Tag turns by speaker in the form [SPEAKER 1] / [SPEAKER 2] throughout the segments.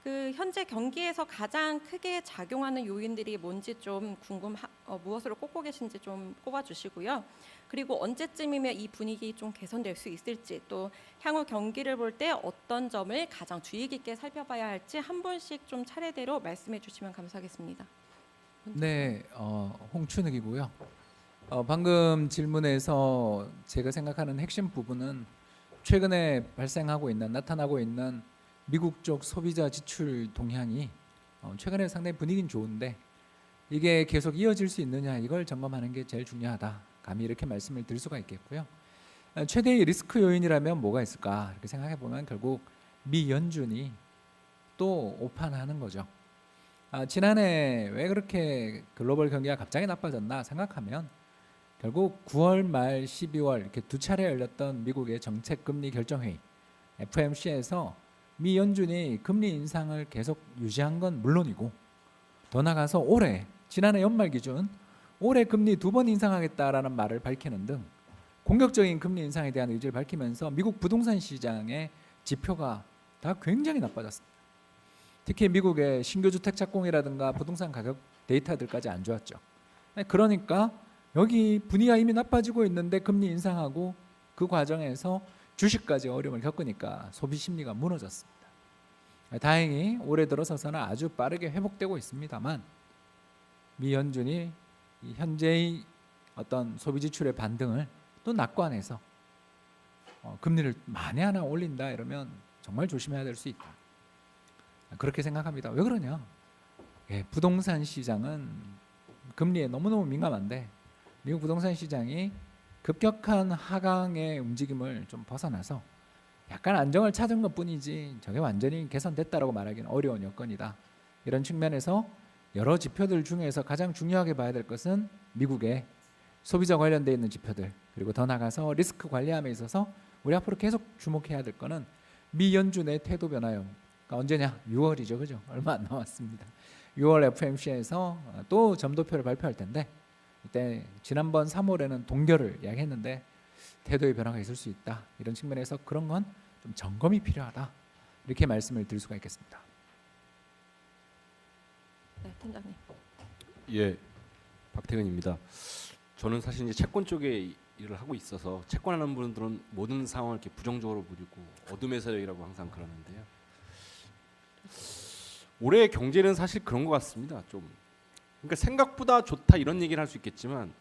[SPEAKER 1] 그 현재 경기에서 가장 크게 작용하는 요인들이 뭔지 좀 무엇으로 꼽고 계신지 좀 꼽아주시고요. 그리고 언제쯤이면 이 분위기 좀 개선될 수 있을지, 또 향후 경기를 볼 때 어떤 점을 가장 주의 깊게 살펴봐야 할지 한 분씩 좀 차례대로 말씀해 주시면 감사하겠습니다.
[SPEAKER 2] 네, 홍춘욱이고요. 방금 질문에서 제가 생각하는 핵심 부분은 최근에 나타나고 있는 미국 쪽 소비자 지출 동향이 최근에 상당히 분위기는 좋은데 이게 계속 이어질 수 있느냐, 이걸 점검하는 게 제일 중요하다. 감히 이렇게 말씀을 드릴 수가 있겠고요. 최대의 리스크 요인이라면 뭐가 있을까? 이렇게 생각해 보면 결국 미 연준이 또 오판하는 거죠. 지난해 왜 그렇게 글로벌 경기가 갑자기 나빠졌나 생각하면 결국 9월 말 12월 이렇게 두 차례 열렸던 미국의 정책금리 결정회의 FOMC에서 미 연준이 금리 인상을 계속 유지한 건 물론이고, 더 나아가서 지난해 연말 기준 올해 금리 2번 인상하겠다라는 말을 밝히는 등 공격적인 금리 인상에 대한 의지를 밝히면서 미국 부동산 시장의 지표가 다 굉장히 나빠졌습니다. 특히 미국의 신규 주택 착공이라든가 부동산 가격 데이터들까지 안 좋았죠. 그러니까 여기 분위기가 이미 나빠지고 있는데 금리 인상하고 그 과정에서 주식까지 어려움을 겪으니까 소비 심리가 무너졌습니다. 다행히 올해 들어서서는 아주 빠르게 회복되고 있습니다만 미 연준이 현재의 어떤 소비 지출의 반등을 또 낙관해서 금리를 만에 하나 올린다 이러면 정말 조심해야 될 수 있다. 그렇게 생각합니다. 왜 그러냐? 부동산 시장은 금리에 너무너무 민감한데 미국 부동산 시장이 급격한 하강의 움직임을 좀 벗어나서 약간 안정을 찾은 것뿐이지 저게 완전히 개선됐다라고 말하기는 어려운 여건이다. 이런 측면에서 여러 지표들 중에서 가장 중요하게 봐야 될 것은 미국의 소비자 관련되어 있는 지표들, 그리고 더 나아가서 리스크 관리함에 있어서 우리 앞으로 계속 주목해야 될 거는 미 연준의 태도 변화요. 그러니까 언제냐? 6월이죠, 그죠? 얼마 안 남았습니다. 6월 FOMC에서 또 점도표를 발표할 텐데, 이때 지난번 3월에는 동결을 이야기했는데 태도의 변화가 있을 수 있다. 이런 측면에서 그런 건 좀 점검이 필요하다. 이렇게 말씀을 드릴 수가 있겠습니다.
[SPEAKER 1] 네, 팀장님.
[SPEAKER 3] 예, 박태근입니다. 저는 사실 이제 채권 쪽에 일을 하고 있어서 채권하는 분들은 모든 상황을 이렇게 부정적으로 보고 어둠의 세력이라고 항상 그러는데요. 올해 경제는 사실 그런 것 같습니다. 그러니까 생각보다 좋다 이런 얘기를 할 수 있겠지만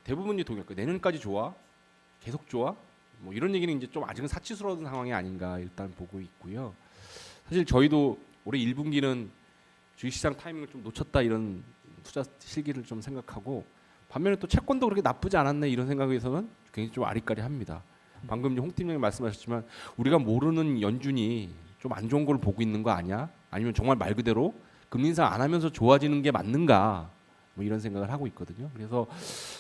[SPEAKER 3] 대부분이 동의할 거예요. 내년까지 좋아, 계속 좋아, 뭐 이런 얘기는 이제 좀 아직은 사치스러운 상황이 아닌가 일단 보고 있고요. 사실 저희도 올해 1분기는 주식시장 타이밍을 좀 놓쳤다 이런 투자 실기를 좀 생각하고, 반면에 또 채권도 그렇게 나쁘지 않았네 이런 생각에서는 굉장히 좀 아리까리합니다. 방금 홍 팀장님 말씀하셨지만 우리가 모르는 연준이 좀 안 좋은 걸 보고 있는 거 아니야? 아니면 정말 말 그대로 금리 인상 안 하면서 좋아지는 게 맞는가? 뭐 이런 생각을 하고 있거든요. 그래서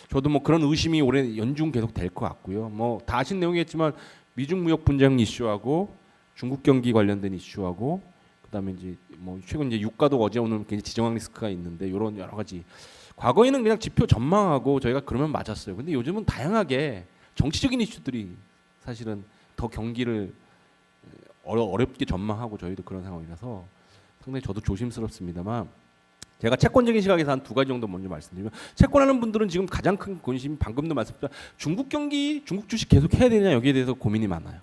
[SPEAKER 3] 저도 뭐 그런 의심이 올해 연중 계속 될 것 같고요. 뭐 다 아신 내용이겠지만 미중 무역 분쟁 이슈하고 중국 경기 관련된 이슈하고 그다음에 이제 뭐 최근 이제 유가도 어제 오늘 굉장히 지정학 리스크가 있는데 이런 여러 가지, 과거에는 그냥 지표 전망하고 저희가 그러면 맞았어요. 근데 요즘은 다양하게 정치적인 이슈들이 사실은 더 경기를 어렵게 전망하고 저희도 그런 상황이라서 상당히 저도 조심스럽습니다만, 제가 채권적인 시각에서 한 두 가지 정도 먼저 말씀드리면, 채권하는 분들은 지금 가장 큰 관심이 방금도 말씀드렸던 중국 경기, 중국 주식 계속 해야 되냐 여기에 대해서 고민이 많아요.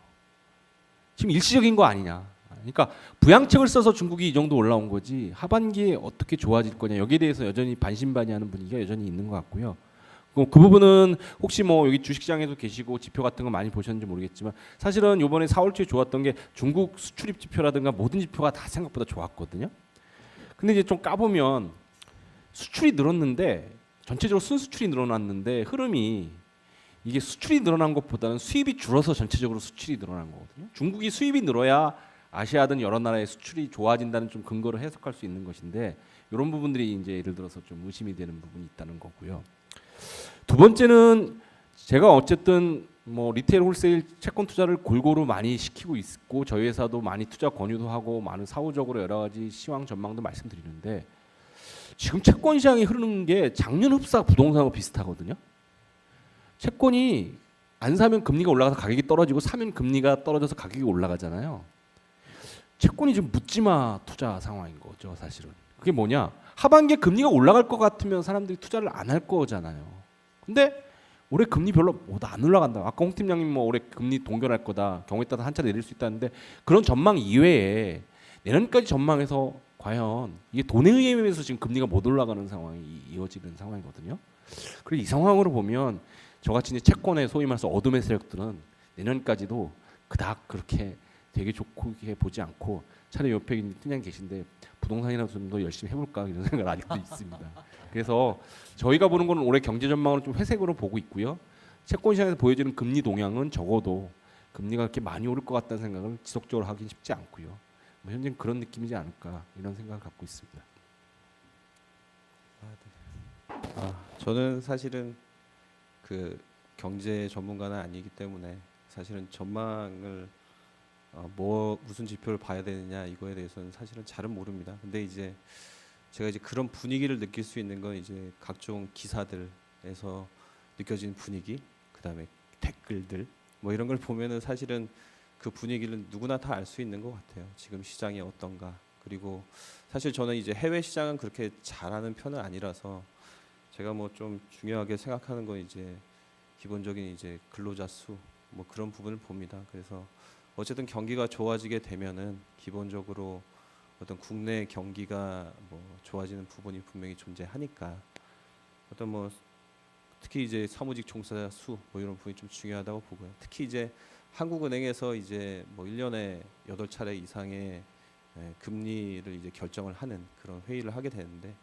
[SPEAKER 3] 지금 일시적인 거 아니냐. 그러니까 부양책을 써서 중국이 이 정도 올라온 거지 하반기에 어떻게 좋아질 거냐 여기에 대해서 여전히 반신반의하는 분위기가 여전히 있는 것 같고요. 그 부분은 혹시 뭐 여기 주식시장에도 계시고 지표 같은 거 많이 보셨는지 모르겠지만 사실은 이번에 4월 초에 좋았던 게 중국 수출입 지표라든가 모든 지표가 다 생각보다 좋았거든요. 근데 이제 좀 까보면 수출이 늘었는데 전체적으로 순수출이 늘어났는데 흐름이 이게 수출이 늘어난 것보다는 수입이 줄어서 전체적으로 수출이 늘어난 거거든요. 중국이 수입이 늘어야 아시아든 여러 나라의 수출이 좋아진다는 좀 근거를 해석할 수 있는 것인데, 이런 부분들이 이제 예를 들어서 좀 의심이 되는 부분이 있다는 거고요. 두 번째는 제가 어쨌든 뭐 리테일 홀세일 채권 투자를 골고루 많이 시키고 있고 저희 회사도 많이 투자 권유도 하고 많은 사후적으로 여러 가지 시황 전망도 말씀드리는데, 지금 채권 시장이 흐르는 게 작년 흡사 부동산하고 비슷하거든요. 채권이 안 사면 금리가 올라가서 가격이 떨어지고 사면 금리가 떨어져서 가격이 올라가잖아요. 채권이 지금 묻지마 투자 상황인 거죠, 사실은. 그게 뭐냐? 하반기에 금리가 올라갈 것 같으면 사람들이 투자를 안 할 거잖아요. 근데 올해 금리 별로 안 올라간다. 아까 홍 팀장님 뭐 올해 금리 동결할 거다. 경우에 따라 한 차 내릴 수 있다는데 그런 전망 이외에 내년까지 전망해서 과연 이게 돈에 의해서 지금 금리가 못 올라가는 상황이 이어지는 상황이거든요. 그리고 이 상황으로 보면 저같이 이제 채권의 소위 말해서 어둠의 세력들은 내년까지도 그닥 그렇게 되게 좋게 보지 않고 차라리 옆에 있는 팀장님 계신데 부동산이라도 좀 더 열심히 해볼까 이런 생각을 아직도 있습니다. 그래서 저희가 보는 거는 올해 경제 전망을 좀 회색으로 보고 있고요. 채권 시장에서 보여지는 금리 동향은 적어도 금리가 그렇게 많이 오를 것 같다는 생각을 지속적으로 하긴 쉽지 않고요. 뭐 현재는 그런 느낌이지 않을까 이런 생각을 갖고 있습니다.
[SPEAKER 4] 저는 사실은 그 경제 전문가는 아니기 때문에 사실은 전망을 무슨 지표를 봐야 되느냐 이거에 대해서는 사실은 잘은 모릅니다. 근데 이제 제가 이제 그런 분위기를 느낄 수 있는 건 이제 각종 기사들에서 느껴지는 분위기, 그다음에 댓글들 뭐 이런 걸 보면은 사실은 그 분위기를 누구나 다 알 수 있는 것 같아요. 지금 시장이 어떤가. 그리고 사실 저는 이제 해외 시장은 그렇게 잘하는 편은 아니라서 제가 뭐 좀 중요하게 생각하는 건 이제 기본적인 이제 근로자 수 뭐 그런 부분을 봅니다. 그래서 어쨌든 경기가 좋아지게 되면은 기본적으로 어떤 국내 경기가 뭐 좋아지는 부분이 분명히 존재하니까 어떤 뭐 특히 이제 사무직 종사자 수 뭐 이런 부분이 좀 중요하다고 보고요. 특히 이제 한국은행에서 이제 뭐 1년에 8차례 이상의 금리를 이제 결정을 하는 그런 회의를 하게 되는데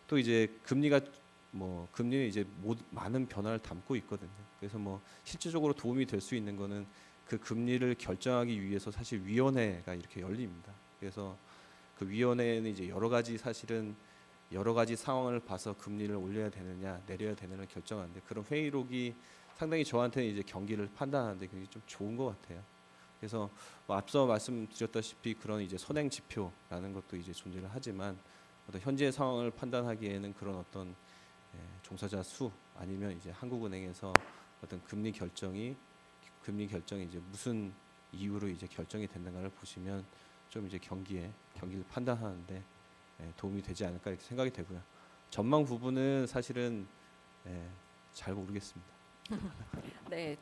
[SPEAKER 4] 또 이제 금리는 이제 많은 변화를 담고 있거든요. 그래서 뭐 실질적으로 도움이 될 수 있는 거는 그 금리를 결정하기 위해서 사실 위원회가 이렇게 열립니다. 그래서 그 위원회는 이제 여러 가지 상황을 봐서 금리를 올려야 되느냐 내려야 되느냐를 결정하는데 그런 회의록이 상당히 저한테는 이제 경기를 판단하는데 굉장히 좀 좋은 것 같아요. 그래서 뭐 앞서 말씀드렸다시피 그런 이제 선행 지표라는 것도 이제 존재를 하지만 어떤 현재 상황을 판단하기에는 그런 어떤 종사자 수 아니면 이제 한국은행에서 어떤 금리 결정이 이제 무슨 이유로 이제 결정이 됐는가를 보시면 좀 이제 경기를 판단하는데 도움이 되지 않을까 이렇게 생각이 되고요. 전망 부분은 사실은 잘 모르겠습니다.
[SPEAKER 1] 네,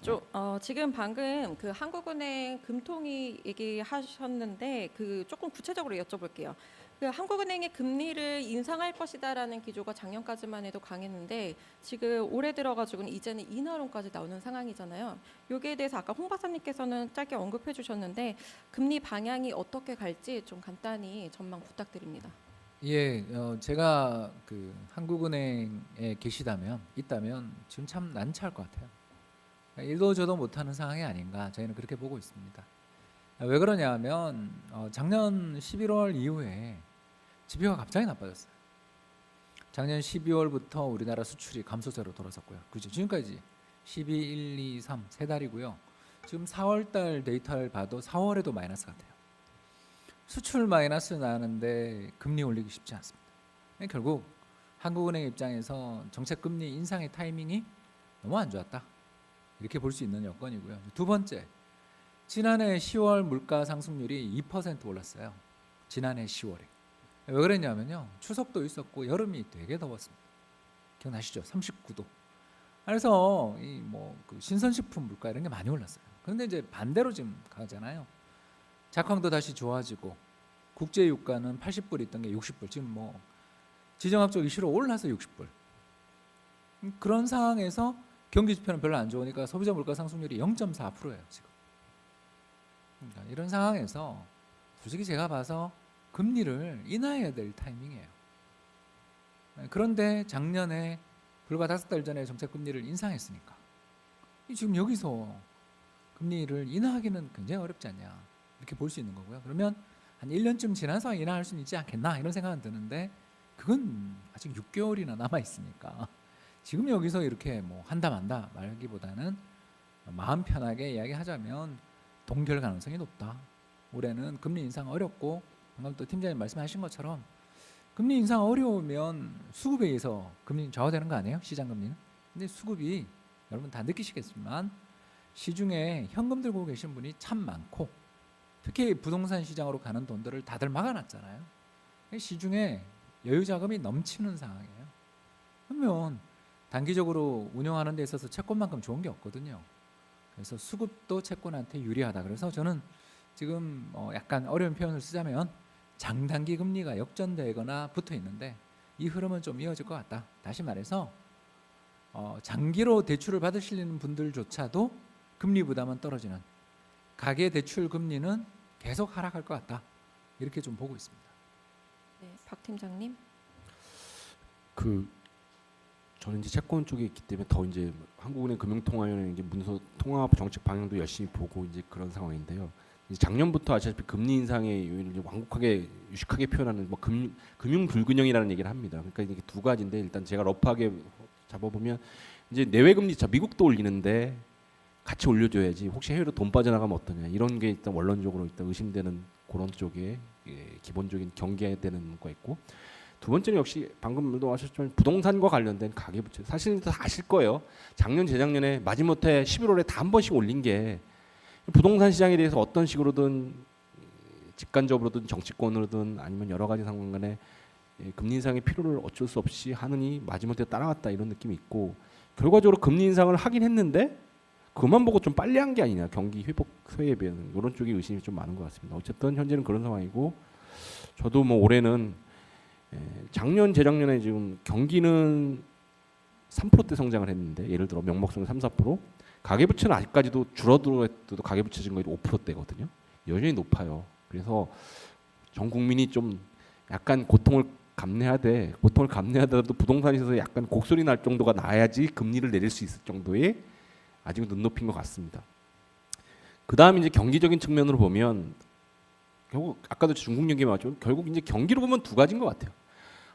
[SPEAKER 1] 지금 방금 그 한국은행 금통위 얘기하셨는데 그 조금 구체적으로 여쭤볼게요. 그 한국은행의 금리를 인상할 것이다라는 기조가 작년까지만 해도 강했는데 지금 올해 들어가지고는 이제는 인하론까지 나오는 상황이잖아요. 여기에 대해서 아까 홍 박사님께서는 짧게 언급해 주셨는데 금리 방향이 어떻게 갈지 좀 간단히 전망 부탁드립니다.
[SPEAKER 2] 예, 제가 그 한국은행에 있다면 지금 참 난처할 것 같아요. 일도 저도 못하는 상황이 아닌가 저희는 그렇게 보고 있습니다. 왜 그러냐면 작년 11월 이후에 지표가 갑자기 나빠졌어요. 작년 12월부터 우리나라 수출이 감소세로 돌아섰고요. 그죠? 지금까지 12, 1, 2, 3 세 달이고요. 지금 4월달 데이터를 봐도 4월에도 마이너스 같아요. 수출 마이너스 나는데 금리 올리기 쉽지 않습니다. 결국 한국은행 입장에서 정책 금리 인상의 타이밍이 너무 안 좋았다. 이렇게 볼 수 있는 여건이고요. 두 번째, 지난해 10월 물가 상승률이 2% 올랐어요. 지난해 10월에. 왜 그랬냐면요. 추석도 있었고 여름이 되게 더웠습니다. 기억나시죠? 39도. 그래서 그 신선식품 물가 이런 게 많이 올랐어요. 그런데 이제 반대로 지금 가잖아요. 작황도 다시 좋아지고 국제 유가는 80불 있던 게 60불. 지금 뭐 지정학적 이슈로 올라서 60불. 그런 상황에서 경기 지표는 별로 안 좋으니까 소비자 물가 상승률이 0.4%예요, 지금. 그러니까 이런 상황에서 솔직히 제가 봐서 금리를 인하해야 될 타이밍이에요. 그런데 작년에 불과 5달 전에 정책 금리를 인상했으니까 지금 여기서 금리를 인하하기는 굉장히 어렵지 않냐 이렇게 볼 수 있는 거고요. 그러면 한 1년쯤 지나서 인하할 수는 있지 않겠나 이런 생각은 드는데 그건 아직 6개월이나 남아 있으니까 지금 여기서 이렇게 뭐 한다 만다 말기보다는 마음 편하게 이야기하자면 동결 가능성이 높다. 올해는 금리 인상 어렵고 방금 또 팀장님 말씀하신 것처럼 금리 인상 어려우면 수급에 의해서 금리 좌우되는 거 아니에요? 시장 금리는. 근데 수급이 여러분 다 느끼시겠지만 시중에 현금 들고 계신 분이 참 많고 특히 부동산 시장으로 가는 돈들을 다들 막아놨잖아요. 시중에 여유 자금이 넘치는 상황이에요. 그러면 단기적으로 운영하는 데 있어서 채권만큼 좋은 게 없거든요. 그래서 수급도 채권한테 유리하다. 그래서 저는 지금 약간 어려운 표현을 쓰자면 장단기 금리가 역전되거나 붙어 있는데 이 흐름은 좀 이어질 것 같다. 다시 말해서 장기로 대출을 받으시는 분들조차도 금리 부담은 떨어지는, 가계 대출 금리는 계속 하락할 것 같다. 이렇게 좀 보고 있습니다.
[SPEAKER 1] 네, 박 팀장님.
[SPEAKER 3] 저는 이제 채권 쪽에 있기 때문에 더 이제 한국은행 금융통화위원회 이제 문서 통합 정책 방향도 열심히 보고 이제 그런 상황인데요. 이제 작년부터 아시다시피 금리 인상의 요인을 이제 완곡하게 유식하게 표현하는 뭐 금융 불균형이라는 얘기를 합니다. 그러니까 이게 두 가지인데 일단 제가 러프하게 잡아보면 이제 내외 금리 미국도 올리는데 같이 올려줘야지 혹시 해외로 돈 빠져나가면 어떠냐 이런 게 일단 원론적으로 일단 의심되는 그런 쪽에 기본적인 경계되는 거 있고. 두 번째는 역시 방금도 하셨지만 부동산과 관련된 가계부채. 사실 다 아실 거예요. 작년 재작년에 마지못해 11월에 다 한 번씩 올린 게 부동산 시장에 대해서 어떤 식으로든 직간접으로든 정치권으로든 아니면 여러 가지 상황 간에 금리 인상의 필요를 어쩔 수 없이 하느니 마지못해 따라갔다 이런 느낌이 있고, 결과적으로 금리 인상을 하긴 했는데 그만 보고 좀 빨리 한 게 아니냐, 경기 회복 소회에 비해서는 이런 쪽에 의심이 좀 많은 것 같습니다. 어쨌든 현재는 그런 상황이고, 저도 뭐 올해는 작년 재작년에 지금 경기는 3%대 성장을 했는데 예를 들어 명목성 3, 4%, 가계부채는 아직까지도 줄어들어도 가계부채 증가율이 5%대거든요. 여전히 높아요. 그래서 전 국민이 좀 약간 고통을 감내하되, 고통을 감내하더라도 부동산에 있어서 약간 곡소리 날 정도가 나야지 금리를 내릴 수 있을 정도의 아직은 눈높이인 것 같습니다. 그 다음 이제 경기적인 측면으로 보면 결국 아까도 중국 얘기 맞죠. 결국 이제 경기로 보면 두 가지인 것 같아요.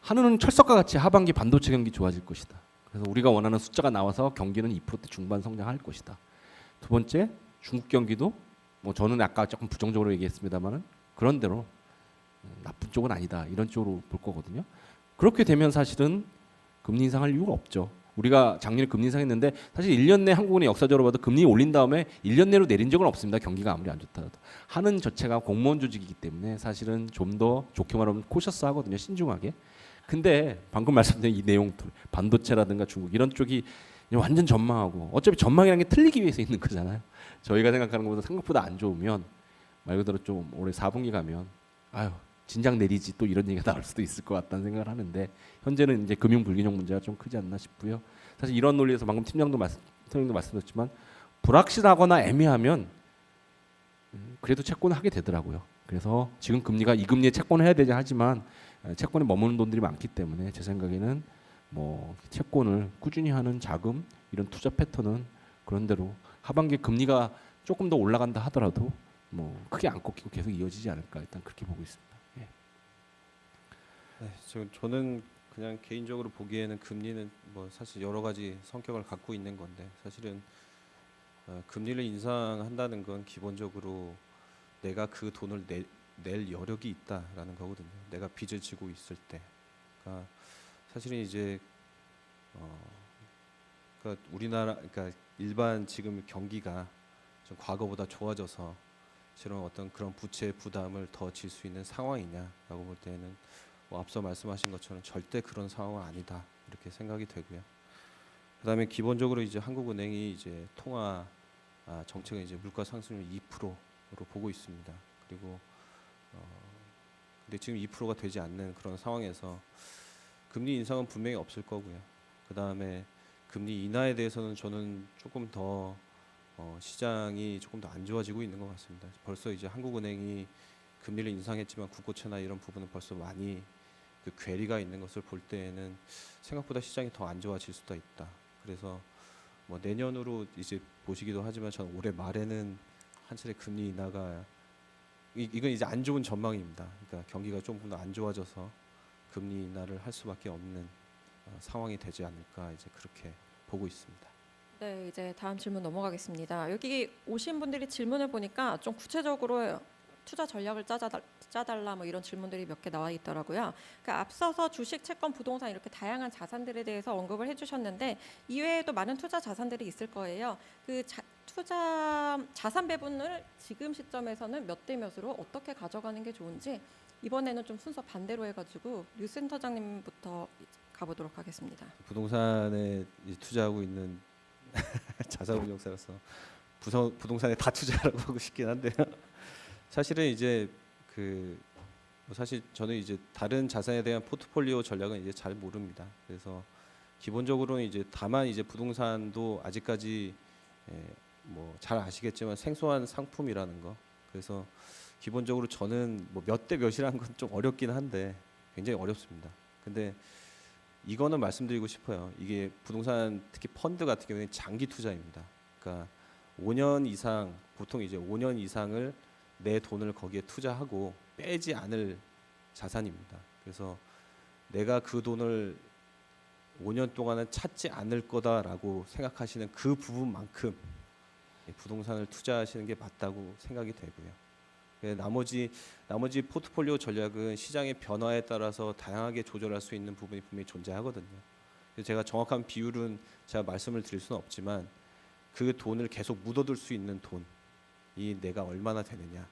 [SPEAKER 3] 하나는 철석과 같이 하반기 반도체 경기 좋아질 것이다. 그래서 우리가 원하는 숫자가 나와서 경기는 2%대 중반 성장할 것이다. 두 번째, 중국 경기도 뭐 저는 아까 조금 부정적으로 얘기했습니다만은 그런 대로 나쁜 쪽은 아니다. 이런 쪽으로 볼 거거든요. 그렇게 되면 사실은 금리 인상할 이유가 없죠. 우리가 작년에 금리 인상했는데 사실 1년 내 한국은행 역사적으로 봐도 금리 올린 다음에 1년 내로 내린 적은 없습니다. 경기가 아무리 안 좋다라도. 하는 자체가 공무원 조직이기 때문에 사실은 좀 더 좋게 말하면 코셔스 하거든요. 신중하게. 근데 방금 말씀드린 이 내용, 반도체라든가 중국 이런 쪽이 완전 전망하고, 어차피 전망이라는 게 틀리기 위해서 있는 거잖아요. 저희가 생각하는 것보다 생각보다 안 좋으면 말 그대로 좀 올해 4분기 가면 아유 진작 내리지 또 이런 얘기가 나올 수도 있을 것 같다는 생각을 하는데, 현재는 이제 금융 불균형 문제가 좀 크지 않나 싶고요. 사실 이런 논리에서 방금 팀장도 말씀드렸지만 불확실하거나 애매하면 그래도 채권을 하게 되더라고요. 그래서 지금 금리가 이 금리에 채권을 해야 되지 하지만 채권에 머무는 돈들이 많기 때문에 제 생각에는 뭐 채권을 꾸준히 하는 자금, 이런 투자 패턴은 그런 대로 하반기 금리가 조금 더 올라간다 하더라도 뭐 크게 안 꺾이고 계속 이어지지 않을까, 일단 그렇게 보고 있습니다. 예.
[SPEAKER 4] 네, 저는 그냥 개인적으로 보기에는 금리는 뭐 사실 여러 가지 성격을 갖고 있는 건데, 사실은 금리를 인상한다는 건 기본적으로 내가 그 돈을 낼 여력이 있다라는 거거든요. 내가 빚을 지고 있을 때. 그러니까 사실은 이제 그러니까 우리나라, 그러니까 일반 지금 경기가 좀 과거보다 좋아져서 실은 어떤 그런 부채 부담을 더 질 수 있는 상황이냐라고 볼 때는 뭐 앞서 말씀하신 것처럼 절대 그런 상황은 아니다, 이렇게 생각이 되고요. 그다음에 기본적으로 이제 한국은행이 이제 통화 정책은 이제 물가 상승률 2%로 보고 있습니다. 그리고 근데 지금 2%가 되지 않는 그런 상황에서 금리 인상은 분명히 없을 거고요. 그다음에 금리 인하에 대해서는 저는 조금 더 시장이 조금 더 안 좋아지고 있는 것 같습니다. 벌써 이제 한국은행이 금리를 인상했지만 국고채나 이런 부분은 벌써 많이 그 괴리가 있는 것을 볼 때에는 생각보다 시장이 더 안 좋아질 수도 있다. 그래서 뭐 내년으로 이제 보시기도 하지만 저는 올해 말에는 한 차례 금리 인하가 이건 이제 안 좋은 전망입니다. 그러니까 경기가 조금 더 안 좋아져서 금리 인하를 할 수밖에 없는 상황이 되지 않을까, 이제 그렇게 보고 있습니다.
[SPEAKER 1] 네, 이제 다음 질문 넘어가겠습니다. 여기 오신 분들이 질문을 보니까 좀 구체적으로 투자 전략을 짜달라 뭐 이런 질문들이 몇 개 나와 있더라고요. 그러니까 앞서서 주식, 채권, 부동산 이렇게 다양한 자산들에 대해서 언급을 해주셨는데 이외에도 많은 투자 자산들이 있을 거예요. 투자 자산 배분을 지금 시점에서는 몇 대 몇으로 어떻게 가져가는 게 좋은지 이번에는 좀 순서 반대로 해가지고 류 센터장님부터 가보도록 하겠습니다.
[SPEAKER 4] 부동산에 이제 투자하고 있는 자산운용사로서 부동산에 다 투자하라고 하고 싶긴 한데요. 사실은 이제 뭐 사실 저는 이제 다른 자산에 대한 포트폴리오 전략은 이제 잘 모릅니다. 그래서 기본적으로는 이제 다만 이제 부동산도 아직까지 뭐 잘 아시겠지만 생소한 상품이라는 거. 그래서 기본적으로 저는 뭐 몇 대 몇이라는 건 좀 어렵긴 한데 굉장히 어렵습니다. 근데 이거는 말씀드리고 싶어요. 이게 부동산 특히 펀드 같은 경우에는 장기 투자입니다. 그러니까 5년 이상 보통 이제 5년 이상을 내 돈을 거기에 투자하고 빼지 않을 자산입니다. 그래서 내가 그 돈을 5년 동안은 찾지 않을 거다라고 생각하시는 그 부분만큼 부동산을 투자하시는 게 맞다고 생각이 되고요. 나머지 포트폴리오 전략은 시장의 변화에 따라서 다양하게 조절할 수 있는 부분이 분명히 존재하거든요. 그래서 제가 정확한 비율은 제가 말씀을 드릴 수는 없지만 그 돈을 계속 묻어둘 수 있는 돈이 내가 얼마나 되느냐.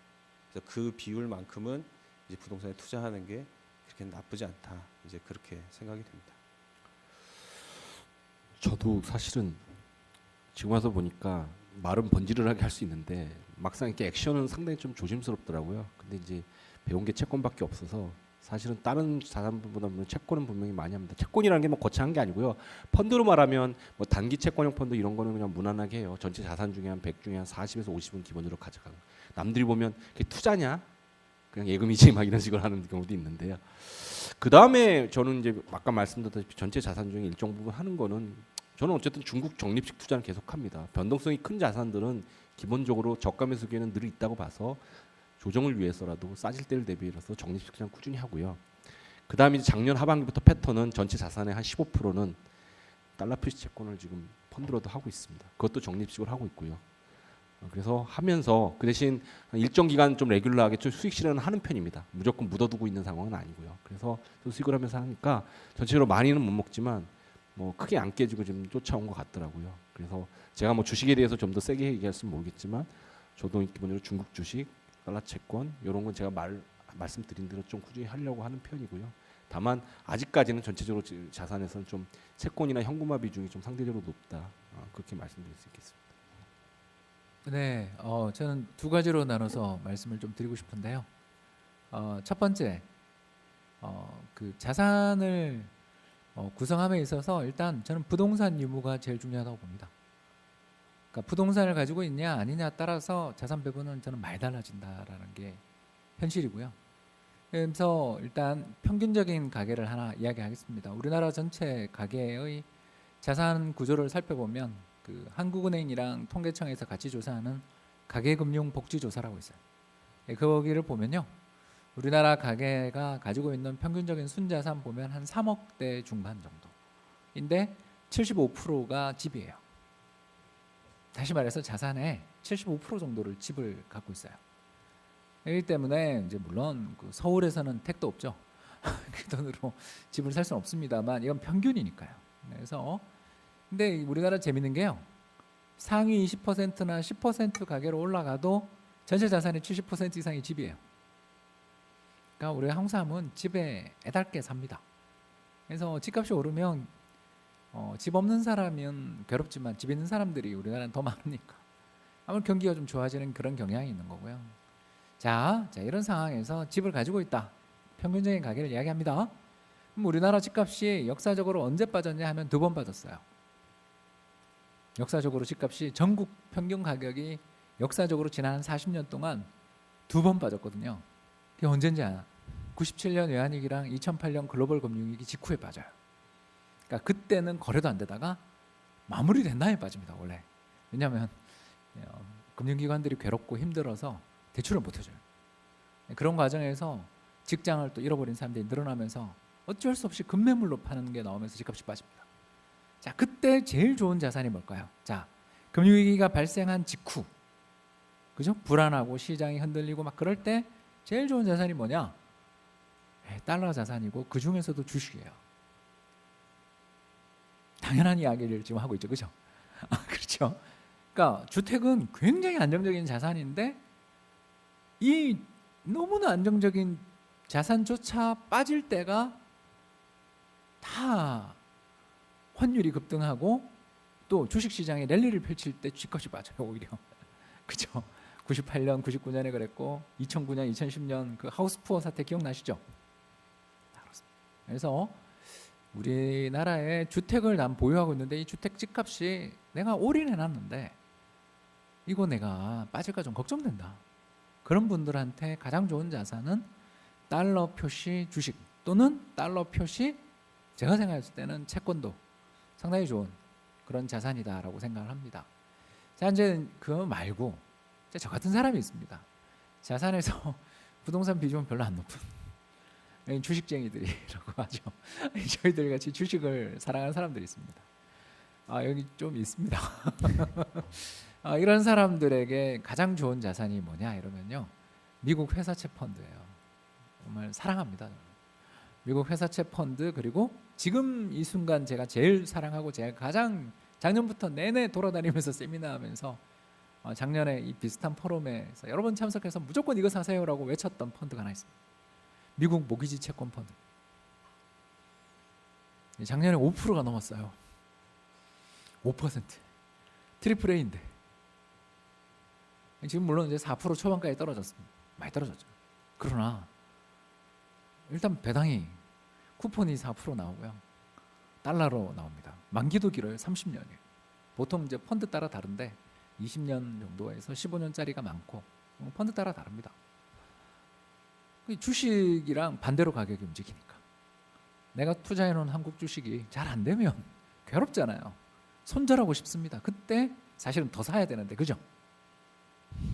[SPEAKER 4] 그래서 그 비율만큼은 이제 부동산에 투자하는 게 그렇게 나쁘지 않다. 이제 그렇게 생각이 됩니다.
[SPEAKER 3] 저도 사실은 지금 와서 보니까 말은 번지르르하게 할 수 있는데 막상 이렇게 액션은 상당히 좀 조심스럽더라고요. 근데 이제 배운 게 채권밖에 없어서 사실은 다른 자산보다는 채권은 분명히 많이 합니다. 채권이라는 게 뭐 거창한 게 아니고요. 펀드로 말하면 뭐 단기 채권형 펀드 이런 거는 그냥 무난하게 해요. 전체 자산 중에 한 100 중에 한 40에서 50은 기본으로 가져가고. 남들이 보면 그게 투자냐? 그냥 예금이지 막 이런 식으로 하는 경우도 있는데요. 그 다음에 저는 이제 아까 말씀드렸다시피 전체 자산 중에 일정 부분 하는 거는 저는 어쨌든 중국 적립식 투자는 계속합니다. 변동성이 큰 자산들은 기본적으로 저가 매수기에는 늘 있다고 봐서 조정을 위해서라도 싸질 때를 대비해서 적립식 투자는 꾸준히 하고요. 그 다음에 작년 하반기부터 패턴은 전체 자산의 한 15%는 달러 표시 채권을 지금 펀드로도 하고 있습니다. 그것도 적립식으로 하고 있고요. 그래서 하면서 그 대신 일정 기간 좀 레귤러하게 좀 수익 실현을 하는 편입니다. 무조건 묻어두고 있는 상황은 아니고요. 그래서 좀 수익을 하면서 하니까 전체적으로 많이는 못 먹지만 뭐 크게 안 깨지고 지금 쫓아온 것 같더라고요. 그래서 제가 뭐 주식에 대해서 좀 더 세게 얘기할수는 모르겠지만 저도 기본적으로 중국 주식, 달러 채권 이런 건 제가 말씀드린 대로 좀 꾸준히 하려고 하는 편이고요. 다만 아직까지는 전체적으로 자산에서는 좀 채권이나 현금화 비중이 좀 상대적으로 높다. 그렇게 말씀드릴 수 있겠습니다.
[SPEAKER 2] 네, 저는 두 가지로 나눠서 말씀을 좀 드리고 싶은데요. 첫 번째, 그 자산을 구성함에 있어서 일단 저는 부동산 유무가 제일 중요하다고 봅니다. 그러니까 부동산을 가지고 있냐 아니냐 따라서 자산 배분은 저는 많이 달라진다라는 게 현실이고요. 그래서 일단 평균적인 가계를 하나 이야기하겠습니다. 우리나라 전체 가계의 자산 구조를 살펴보면 그 한국은행이랑 통계청에서 같이 조사하는 가계금융복지조사라고 있어요. 거기를 보면요, 우리나라 가계가 가지고 있는 평균적인 순자산 보면 한 3억대 중반 정도인데 75%가 집이에요. 다시 말해서 자산의 75% 정도를 집을 갖고 있어요. 그렇기 때문에 이제 물론 그 서울에서는 택도 없죠. 그 돈으로 집을 살 수는 없습니다만 이건 평균이니까요. 그래서 근데 우리나라 재밌는 게요, 상위 20%나 10% 가계로 올라가도 전체 자산의 70% 이상이 집이에요. 그러니까 우리 한국 사람은 집에 애달게 삽니다. 그래서 집값이 오르면 집 없는 사람은 괴롭지만 집 있는 사람들이 우리나라는 더 많으니까 아무래도 경기가 좀 좋아지는 그런 경향이 있는 거고요. 자 이런 상황에서 집을 가지고 있다. 평균적인 가계를 이야기합니다. 그럼 우리나라 집값이 역사적으로 언제 빠졌냐 하면 2번 빠졌어요. 역사적으로 집값이 전국 평균 가격이 역사적으로 지난 40년 동안 2번 빠졌거든요. 그게 언제인지 아나? 97년 외환위기랑 2008년 글로벌 금융위기 직후에 빠져요. 그러니까 그때는 거래도 안 되다가 마무리된 다음에 빠집니다. 원래. 왜냐하면 금융기관들이 괴롭고 힘들어서 대출을 못 해줘요. 그런 과정에서 직장을 또 잃어버린 사람들이 늘어나면서 어쩔 수 없이 급매물로 파는 게 나오면서 집값이 빠집니다. 자, 그때 제일 좋은 자산이 뭘까요? 자, 금융위기가 발생한 직후, 그죠? 불안하고 시장이 흔들리고 막 그럴 때 제일 좋은 자산이 뭐냐? 달러 자산이고 그 중에서도 주식이에요. 당연한 이야기를 지금 하고 있죠, 그죠? 그렇죠. 그러니까 주택은 굉장히 안정적인 자산인데 이 너무나 안정적인 자산조차 빠질 때가 다 환율이 급등하고 또 주식시장에 랠리를 펼칠 때 집값이 빠져요 오히려. 그죠? 98년, 99년에 그랬고 2009년, 2010년 그 하우스푸어 사태 기억나시죠? 다 그렇습니다. 그래서 우리나라에 주택을 난 보유하고 있는데 이 주택 집값이 내가 올인해놨는데 이거 내가 빠질까 좀 걱정된다. 그런 분들한테 가장 좋은 자산은 달러 표시 주식 또는 달러 표시 제가 생각했을 때는 채권도 상당히 좋은 그런 자산이다라고 생각을 합니다. 자 이제 그거 말고 이제 저 같은 사람이 있습니다. 자산에서 부동산 비중은 별로 안 높은 주식쟁이들이라고 하죠. 저희들 같이 주식을 사랑하는 사람들이 있습니다. 아 여기 좀 있습니다. 이런 사람들에게 가장 좋은 자산이 뭐냐 이러면요 미국 회사채 펀드예요. 정말 사랑합니다. 미국 회사채 펀드 그리고 지금 이 순간 제가 제일 사랑하고 제가 가장 작년부터 내내 돌아다니면서 세미나하면서 작년에 이 비슷한 포럼에서 여러 번 참석해서 무조건 이거 사세요라고 외쳤던 펀드가 하나 있습니다. 미국 모기지 채권 펀드. 작년에 5%가 넘었어요. 5%. 트리플 A인데. 지금 물론 이제 4% 초반까지 떨어졌습니다. 많이 떨어졌죠. 그러나 일단 배당이 쿠폰이 4% 나오고요. 달러로 나옵니다. 만기도 길어요. 30년이에요. 보통 이제 펀드 따라 다른데 20년 정도에서 15년짜리가 많고 펀드 따라 다릅니다. 주식이랑 반대로 가격이 움직이니까 내가 투자해놓은 한국 주식이 잘 안 되면 괴롭잖아요. 손절하고 싶습니다. 그때 사실은 더 사야 되는데 그죠?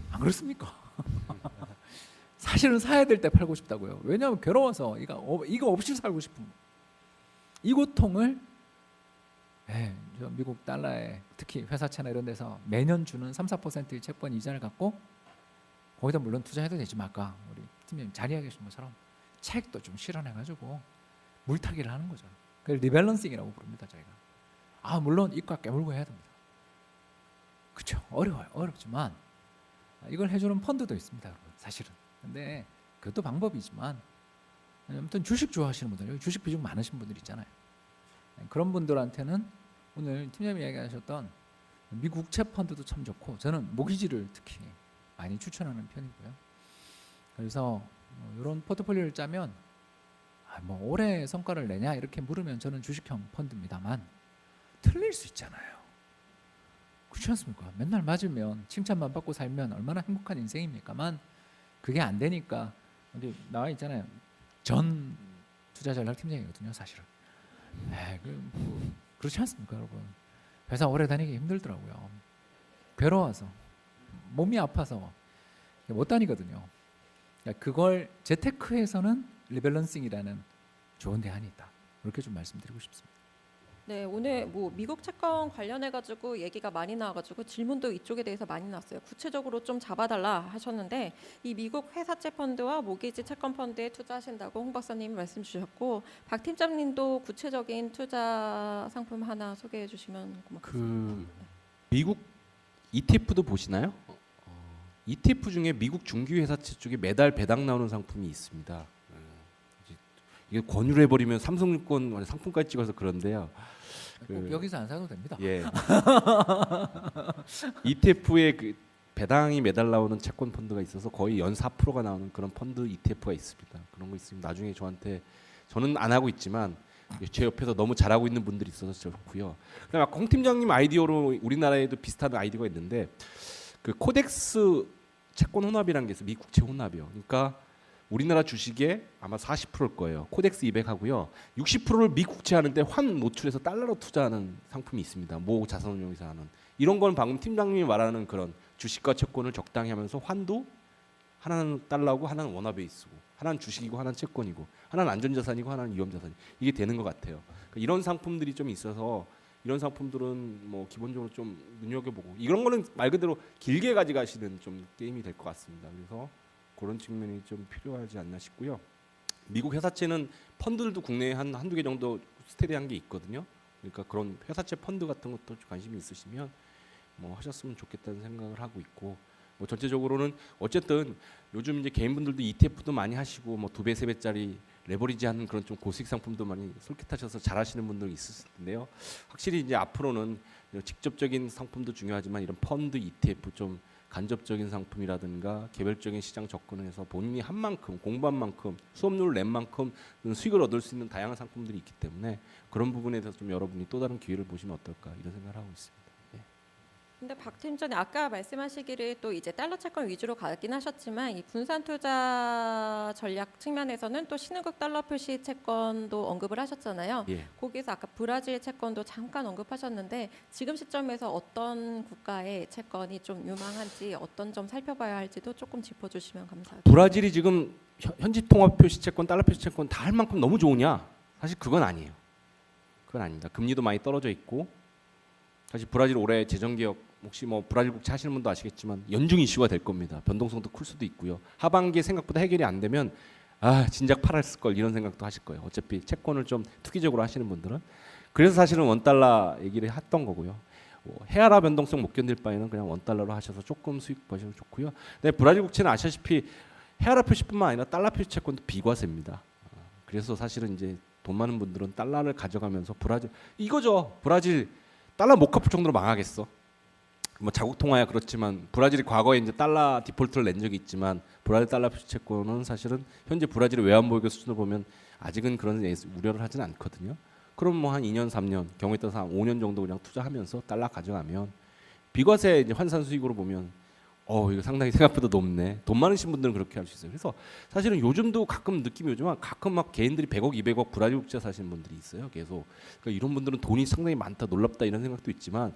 [SPEAKER 2] 안 그렇습니까? 사실은 사야 될 때 팔고 싶다고요. 왜냐하면 괴로워서 이거 없이 살고 싶은 거. 이 고통을 저 미국 달러에 특히 회사채나 이런 데서 매년 주는 3~4%의 채권 이자를 갖고 거기다 물론 투자해도 되지만 아까 우리 팀장님 자리에 계신 것처럼 책도 좀 실현해가지고 물타기를 하는 거죠. 그걸 리밸런싱이라고 부릅니다 저희가. 물론 이과 깨물고 해야 됩니다. 그렇죠. 어려워요. 어렵지만 이걸 해주는 펀드도 있습니다 여러분 사실은. 근데 그것도 방법이지만 아무튼 주식 좋아하시는 분들 주식 비중 많으신 분들 있잖아요. 그런 분들한테는 오늘 팀장님이 얘기하셨던 미국 채 펀드도 참 좋고 저는 모기지를 특히 많이 추천하는 편이고요. 그래서 이런 포트폴리오를 짜면 뭐 올해 성과를 내냐 이렇게 물으면 저는 주식형 펀드입니다만 틀릴 수 있잖아요. 그렇지 않습니까? 맨날 맞으면 칭찬만 받고 살면 얼마나 행복한 인생입니까만 그게 안 되니까 어디 나와 있잖아요. 전 투자 전략 팀장이거든요 사실은. 그렇지 않습니까 여러분? 회사 오래 다니기 힘들더라고요. 괴로워서 몸이 아파서 못 다니거든요. 그걸 재테크에서는 리밸런싱이라는 좋은 대안이 있다. 이렇게 좀 말씀드리고 싶습니다.
[SPEAKER 1] 네, 오늘 뭐 미국 채권 관련해 가지고 얘기가 많이 나와 가지고 질문도 이쪽에 대해서 많이 나왔어요. 구체적으로 좀 잡아달라 하셨는데 이 미국 회사채 펀드와 모기지 채권 펀드에 투자하신다고 홍 박사님 말씀 주셨고 박 팀장님도 구체적인 투자 상품 하나 소개해 주시면 고맙겠습니다.
[SPEAKER 3] 미국 ETF도 보시나요? ETF 중에 미국 중기회사채 쪽에 매달 배당 나오는 상품이 있습니다. 이게 권유를 해버리면 삼성증권 상품까지 찍어서 그런데요.
[SPEAKER 2] 꼭 여기서 안 사도 됩니다.
[SPEAKER 3] 예. ETF에 그 배당이 매달 나오는 채권 펀드가 있어서 거의 연 4%가 나오는 그런 펀드 ETF가 있습니다. 그런 거 있으면 나중에 저는 안 하고 있지만 제 옆에서 너무 잘하고 있는 분들이 있어서 좋고요. 그다음에 아까 홍 팀장님 아이디어로 우리나라에도 비슷한 아이디어가 있는데 그 코덱스 채권 혼합이라는 게 있어요. 미국채 혼합이요. 그러니까 우리나라 주식에 아마 40%일 거예요. 코덱스 200 하고요. 60%를 미국채 하는데 환 노출해서 달러로 투자하는 상품이 있습니다. 모 자산운용회사 하는. 이런 건 방금 팀장님이 말하는 그런 주식과 채권을 적당히 하면서 환도 하나는 달러고 하나는 원화베이스고 하나는 주식이고 하나는 채권이고 하나는 안전자산이고 하나는 위험자산이 이게 되는 것 같아요. 그러니까 이런 상품들이 좀 있어서 이런 상품들은 뭐 기본적으로 좀 눈여겨보고 이런 거는 말 그대로 길게 가져가시는 좀 게임이 될 것 같습니다. 그래서 그런 측면이 좀 필요하지 않나 싶고요. 미국 회사채는 펀드들도 국내에 한두 개 정도 스테디한 게 있거든요. 그러니까 그런 회사채 펀드 같은 것도 관심이 있으시면 뭐 하셨으면 좋겠다는 생각을 하고 있고 뭐 전체적으로는 어쨌든 요즘 이제 개인분들도 ETF도 많이 하시고 뭐 2배, 3배짜리 레버리지하는 그런 좀 고수익 상품도 많이 솔깃하셔서 잘하시는 분들 있을 텐데요. 확실히 이제 앞으로는 직접적인 상품도 중요하지만 이런 펀드, ETF 좀 간접적인 상품이라든가 개별적인 시장 접근을 해서 본인이 한 만큼 공부한 만큼 수업료를 낸 만큼 수익을 얻을 수 있는 다양한 상품들이 있기 때문에 그런 부분에 대해서 좀 여러분이 또 다른 기회를 보시면 어떨까 이런 생각을 하고 있습니다. 예.
[SPEAKER 1] 근데 박 팀장님 아까 말씀하시기를 또 이제 달러 채권 위주로 가긴 하셨지만 이 분산 투자 전략 측면에서는 또 신흥국 달러 표시 채권도 언급을 하셨잖아요.
[SPEAKER 3] 예.
[SPEAKER 1] 거기서 아까 브라질 채권도 잠깐 언급하셨는데 지금 시점에서 어떤 국가의 채권이 좀 유망한지 어떤 점 살펴봐야 할지도 조금 짚어주시면 감사하겠습니다.
[SPEAKER 3] 브라질이 지금 현지 통화 표시 채권, 달러 표시 채권 다 할 만큼 너무 좋으냐? 사실 그건 아니에요. 그건 아닙니다. 금리도 많이 떨어져 있고 사실 브라질 올해 재정 개혁 혹시 뭐 브라질 국채 하시는 분도 아시겠지만 연중 이슈가 될 겁니다. 변동성도 클 수도 있고요. 하반기에 생각보다 해결이 안 되면 아 진작 팔았을 걸 이런 생각도 하실 거예요. 어차피 채권을 좀 투기적으로 하시는 분들은 그래서 사실은 원달러 얘기를 했던 거고요. 헤아라 변동성 못 견딜 바에는 그냥 원달러로 하셔서 조금 수익 보시면 좋고요. 근데 브라질 국채는 아시다시피 헤아라 표시뿐만 아니라 달러 표시 채권도 비과세입니다. 그래서 사실은 이제 돈 많은 분들은 달러를 가져가면서 브라질 이거죠. 브라질 달러 못 갚을 정도로 망하겠어. 뭐 자국 통화야 그렇지만 브라질이 과거에 이제 달러 디폴트를 낸 적이 있지만 브라질 달러 표시 채권은 사실은 현재 브라질의 외환 보유고 수준을 보면 아직은 그런 우려를 하지는 않거든요. 그럼 뭐 한 2년, 3년 경우에 따라서 한 5년 정도 그냥 투자하면서 달러 가져가면 비과세 이제 환산 수익으로 보면 이거 상당히 생각보다 높네. 돈 많으신 분들은 그렇게 할 수 있어요. 그래서 사실은 요즘도 가끔 느낌이 오지만 가끔 막 개인들이 100억, 200억 브라질 국채 사시는 분들이 있어요. 계속. 그러니까 이런 분들은 돈이 상당히 많다, 놀랍다 이런 생각도 있지만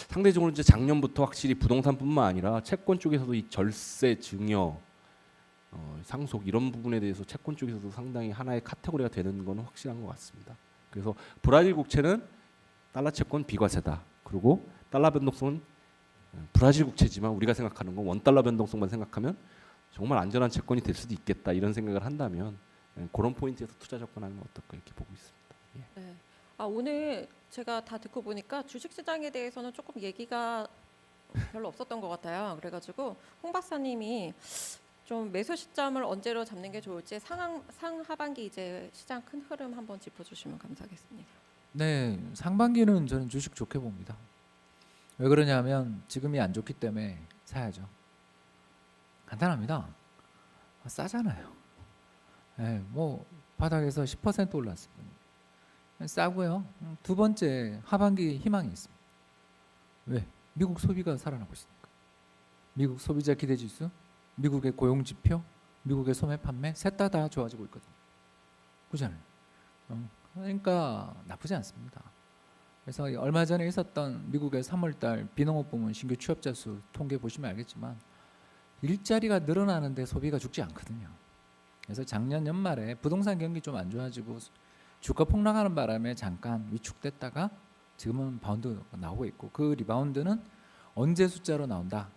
[SPEAKER 3] 상대적으로 이제 작년부터 확실히 부동산뿐만 아니라 채권 쪽에서도 이 절세, 증여, 상속 이런 부분에 대해서 채권 쪽에서도 상당히 하나의 카테고리가 되는 건 확실한 것 같습니다. 그래서 브라질 국채는 달러 채권 비과세다. 그리고 달러 변동성은 브라질 국채지만 우리가 생각하는 건 원달러 변동성만 생각하면 정말 안전한 채권이 될 수도 있겠다 이런 생각을 한다면 그런 포인트에서 투자 접근하는 건 어떨까 이렇게 보고 있습니다. 예.
[SPEAKER 1] 네. 오늘 제가 다 듣고 보니까 주식시장에 대해서는 조금 얘기가 별로 없었던 것 같아요. 그래가지고 홍 박사님이 좀 매수 시점을 언제로 잡는 게 좋을지 상하반기 이제 시장 큰 흐름 한번 짚어주시면 감사하겠습니다.
[SPEAKER 2] 네, 상반기는 저는 주식 좋게 봅니다. 왜 그러냐면 지금이 안 좋기 때문에 사야죠. 간단합니다. 싸잖아요. 네, 뭐 바닥에서 10% 올랐습니다. 싸고요. 두 번째 하반기 희망이 있습니다. 왜? 미국 소비가 살아나고 있으니까. 미국 소비자 기대지수, 미국의 고용 지표, 미국의 소매 판매 셋 다 좋아지고 있거든요. 그렇잖아요. 그러니까 나쁘지 않습니다. 그래서 얼마 전에 있었던 미국의 3월달 비농업 부문 신규 취업자 수 통계 보시면 알겠지만 일자리가 늘어나는데 소비가 죽지 않거든요. 그래서 작년 연말에 부동산 경기 좀 안 좋아지고 주가 폭락하는 바람에 잠깐 위축됐다가 지금은 바운드 나오고 있고 그 리바운드는 언제 숫자로 나온다?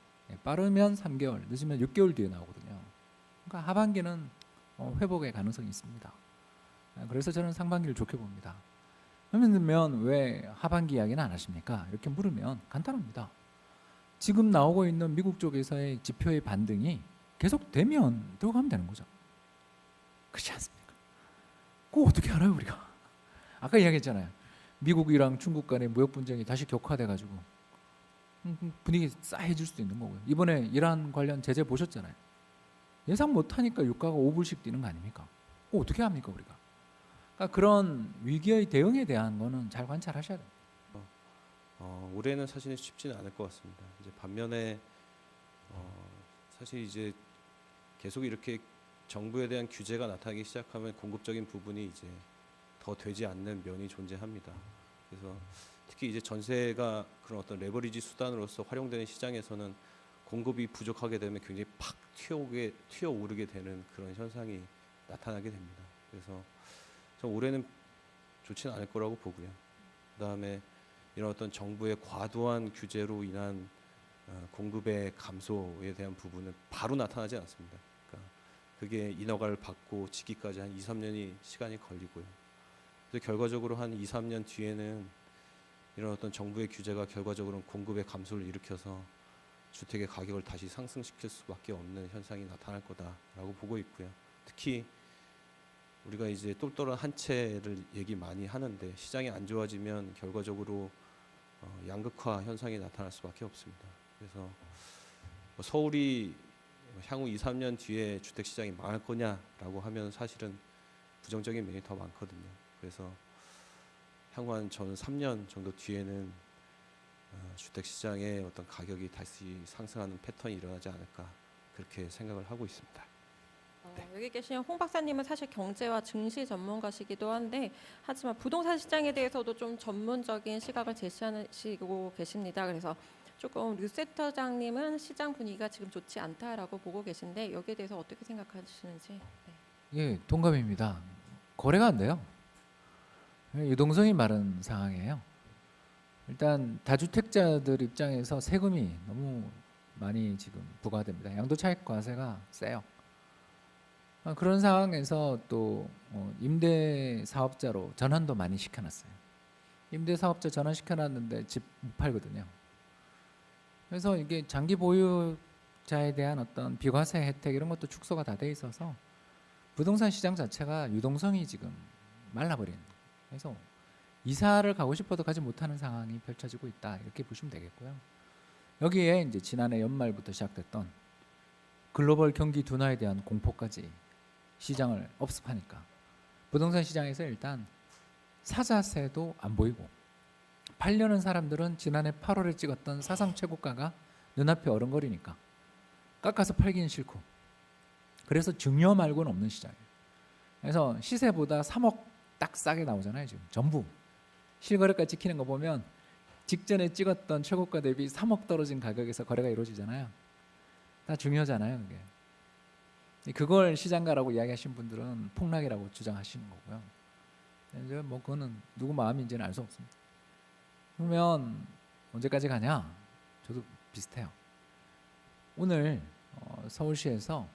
[SPEAKER 2] 빠르면 3개월, 늦으면 6개월 뒤에 나오거든요. 그러니까 하반기는 회복의 가능성이 있습니다. 그래서 저는 상반기를 좋게 봅니다. 그러면 왜 하반기 이야기는 안 하십니까? 이렇게 물으면 간단합니다. 지금 나오고 있는 미국 쪽에서의 지표의 반등이 계속되면 들어가면 되는 거죠. 그렇지 않습니까? 그거 어떻게 알아요 우리가? 아까 이야기했잖아요. 미국이랑 중국 간의 무역 분쟁이 다시 격화돼가지고 분위기 싸해질 수도 있는 거고요. 이번에 이란 관련 제재 보셨잖아요. 예상 못하니까 유가가 5불씩 뛰는 거 아닙니까? 그거 어떻게 합니까 우리가? 그러니까 그런 위기의 대응에 대한 거는 잘 관찰하셔야 돼요.
[SPEAKER 4] 올해는 사실은 쉽지는 않을 것 같습니다. 이제 반면에 사실 이제 계속 이렇게 정부에 대한 규제가 나타나기 시작하면 공급적인 부분이 이제 더 되지 않는 면이 존재합니다. 그래서 특히 이제 전세가 그런 어떤 레버리지 수단으로서 활용되는 시장에서는 공급이 부족하게 되면 굉장히 팍 튀어오르게 되는 그런 현상이 나타나게 됩니다. 그래서 저 올해는 좋지는 않을 거라고 보고요. 그다음에 이런 어떤 정부의 과도한 규제로 인한 공급의 감소에 대한 부분은 바로 나타나지 않습니다. 그러니까 그게 인허가를 받고 지기까지 한 2, 3년이 시간이 걸리고요. 그래서 결과적으로 한 2, 3년 뒤에는 이런 어떤 정부의 규제가 결과적으로는 공급의 감소를 일으켜서 주택의 가격을 다시 상승시킬 수밖에 없는 현상이 나타날 거다라고 보고 있고요. 특히 우리가 이제 똘똘한 한 채를 얘기 많이 하는데 시장이 안 좋아지면 결과적으로 양극화 현상이 나타날 수밖에 없습니다. 그래서 뭐 서울이 향후 2, 3년 뒤에 주택 시장이 망할 거냐라고 하면 사실은 부정적인 면이 더 많거든요. 그래서 향후 한 저는 3년 정도 뒤에는 주택 시장의 어떤 가격이 다시 상승하는 패턴이 일어나지 않을까 그렇게 생각을 하고 있습니다.
[SPEAKER 1] 여기 계신 홍 박사님은 사실 경제와 증시 전문가시기도 한데 하지만 부동산 시장에 대해서도 좀 전문적인 시각을 제시하시고 계십니다. 그래서 조금 류세터장님은 시장 분위기가 지금 좋지 않다라고 보고 계신데 여기에 대해서 어떻게 생각하시는지. 네.
[SPEAKER 2] 예, 동감입니다. 거래가 안 돼요. 유동성이 마른 상황이에요. 일단 다주택자들 입장에서 세금이 너무 많이 지금 부과됩니다. 양도차익 과세가 세요. 그런 상황에서 또 임대 사업자로 전환도 많이 시켜놨어요. 임대 사업자 전환 시켜놨는데 집 못 팔거든요. 그래서 이게 장기 보유자에 대한 어떤 비과세 혜택 이런 것도 축소가 다 돼 있어서 부동산 시장 자체가 유동성이 지금 말라버린. 그래서 이사를 가고 싶어도 가지 못하는 상황이 펼쳐지고 있다 이렇게 보시면 되겠고요. 여기에 이제 지난해 연말부터 시작됐던 글로벌 경기 둔화에 대한 공포까지 시장을 업습하니까 부동산 시장에서 일단 사자세도 안 보이고 팔려는 사람들은 지난해 8월에 찍었던 사상 최고가가 눈앞에 어른거리니까 깎아서 팔기는 싫고 그래서 증여 말고는 없는 시장이에요. 그래서 시세보다 3억 딱 싸게 나오잖아요. 지금 전부 실거래가 찍히는 거 보면 직전에 찍었던 최고가 대비 3억 떨어진 가격에서 거래가 이루어지잖아요. 다 중요하잖아요. 그게. 그걸 시장가라고 이야기하신 분들은 폭락이라고 주장하시는 거고요. 이제 뭐 그거는 누구 마음인지는 알 수 없습니다. 그러면 언제까지 가냐? 저도 비슷해요. 오늘 서울시에서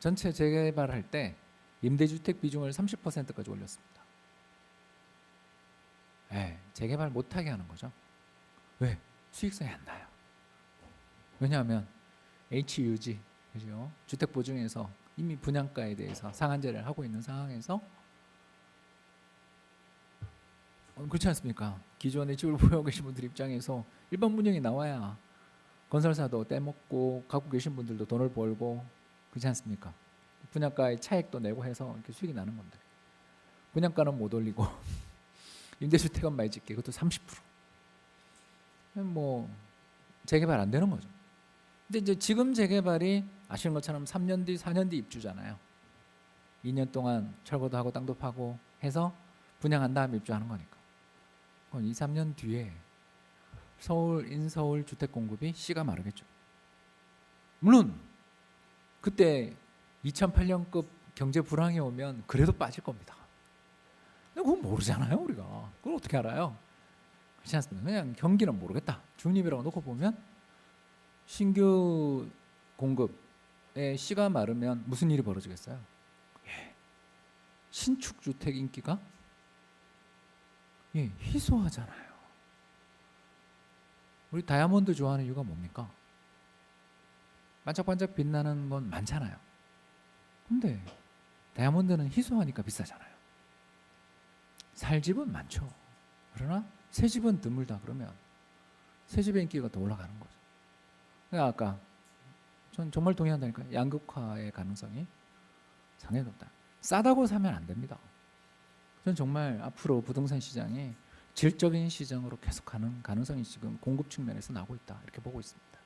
[SPEAKER 2] 전체 재개발할 때 임대주택 비중을 30%까지 올렸습니다. 네, 재개발 못하게 하는 거죠. 왜? 수익성이 안 나요. 왜냐하면 HUG, 그죠? 주택 보증에서 이미 분양가에 대해서 상한제를 하고 있는 상황에서 그렇지 않습니까? 기존에 집을 보유하고 계신 분들 입장에서 일반 분양이 나와야 건설사도 떼먹고 갖고 계신 분들도 돈을 벌고 그렇지 않습니까? 분양가의 차익도 내고 해서 이렇게 수익이 나는 건데 분양가는 못 올리고 임대주택은 많이 짓게 그것도 30%. 뭐 재개발 안 되는 거죠. 근데 이제 지금 재개발이 아시는 것처럼 3년 뒤, 4년 뒤 입주잖아요. 2년 동안 철거도 하고 땅도 파고 해서 분양한 다음에 입주하는 거니까. 2, 3년 뒤에 서울, 인서울 주택 공급이 씨가 마르겠죠. 물론 그때 2008년급 경제 불황이 오면 그래도 빠질 겁니다. 근데 그건 모르잖아요, 우리가. 그걸 어떻게 알아요? 그렇지 않습니까? 그냥 경기는 모르겠다. 중립이라고 놓고 보면 신규 공급에 씨가 마르면 무슨 일이 벌어지겠어요? 신축 주택 인기가 희소하잖아요. 우리 다이아몬드 좋아하는 이유가 뭡니까? 반짝반짝 빛나는 건 많잖아요. 근데 다이아몬드는 희소하니까 비싸잖아요. 살 집은 많죠. 그러나 새 집은 드물다 그러면 새 집의 인기가 더 올라가는 거죠. 그러니까 아까 전 정말 동의한다니까요. 양극화의 가능성이 상당히 높다. 싸다고 사면 안 됩니다. 전 정말 앞으로 부동산 시장이 질적인 시장으로 계속가는 가능성이 지금 공급 측면에서 나오고 있다 이렇게 보고 있습니다.